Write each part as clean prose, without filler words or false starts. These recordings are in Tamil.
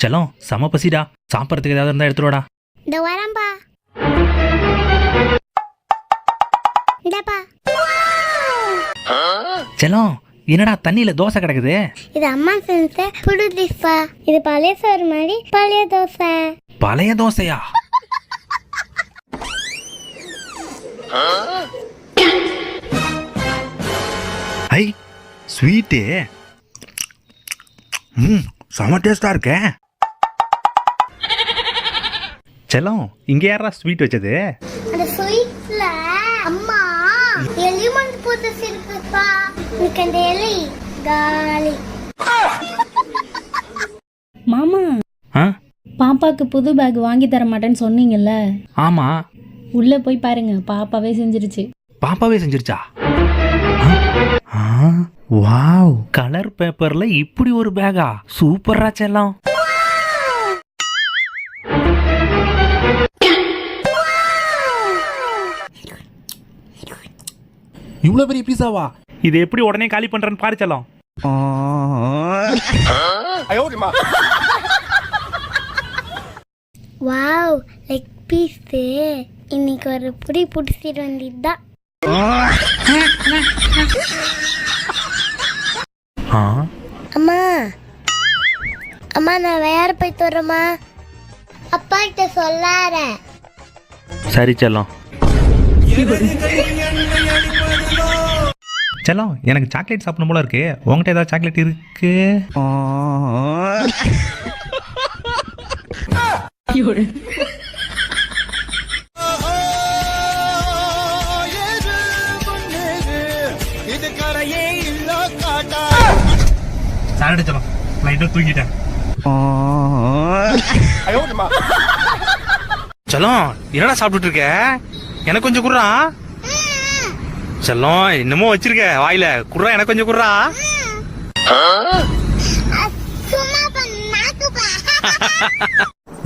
செல்லம் செம பசிடா, சாப்பிட்றதுக்கு ஏதாவது இருந்தா எடுத்துருவாடா. இந்த வரம்பா இந்தப்பா. செல்லம் என்னடா தண்ணியில தோசை கிடக்குது? இது அம்மா செஞ்ச புது டிஷ்பா. இது பழைய சோறு மாதிரி பழைய தோசை. பழைய தோசையா? ஐ ஸ்வீட்டு. செம டேஸ்டா இருக்கே. செல்லம் இங்க யாரா ஸ்வீட் வச்சது? அந்த ஸ்வீட்ல அம்மா எலிமெண்ட் போட்டு சிரிப்பா. எனக்கு அந்த எலி காலி. மாமா, பாப்பாக்கு புது பேக் வாங்கி தர மாட்டேன்னு சொன்னீங்கல்ல? ஆமா. உள்ள போய் பாருங்க, பாப்பாவே செஞ்சிருச்சு. பாப்பாவே செஞ்சிருச்சா? வாவ், கலர் பேப்பர்ல இப்படி ஒரு பேகா? சூப்பரா செல்லம். இவ்வளவு பெரிய பீஸாவா? இது எப்படி உடனே காலி பண்றேன்னு பாரு செல்லம். Wow, leg piece. இன்னைக்கு ஒரு புடி புடிச்சிட்டு வந்திதான். அம்மா அம்மா, நான் வேற போய் தரமா? அப்பா கிட்ட சொல்லாரேன். சரி செல்லம். செல்லம் எனக்கு சாக்லேட் சாப்பிடணும் போல இருக்கு. உங்ககிட்ட ஏதாவது சாக்லேட் இருக்கு? சாரிடா செல்லம், லைட்டா தூங்கிட்டேன். செல்லம் என்னடா சாப்பிட்டுட்டு இருக்க? எனக்கு கொஞ்சம் குர்றா. செல்லம் என்னமோ வச்சிருக்க வாயில, குர்றா எனக்கு கொஞ்சம் குர்றா.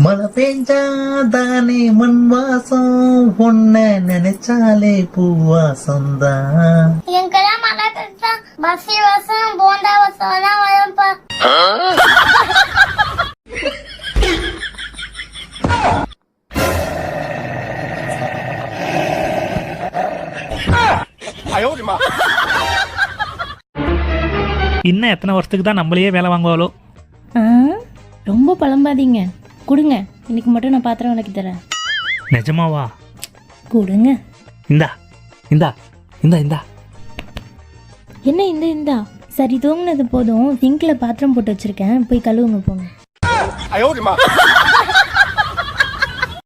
மழை பெஞ்சாதானே மண் வாசம், உன்னை நினைச்சாலே பூவாசம் தான். எங்கெல்லாம் மழை பெஞ்சா பசி வாசம் போண்டா வாசம் தான் வரும்பா. இன்னும் எத்தனை வருஷத்துக்கு தான் நம்மளையே வேலை வாங்குவாளோ? ரொம்ப புலம்பாதீங்க, கொடுங்க. இன்னைக்கு மட்டும் நான் பாத்திரம் விளக்கி தரேன். நிஜமாவா? கொடுங்க. இந்தா இந்தா இந்தா இந்தா. என்ன இந்தா? சரி, தூங்குனது போதும். சிங்க்ல பாத்திரம் போட்டு வச்சிருக்கேன், போய் கழுவுங்க போங்க.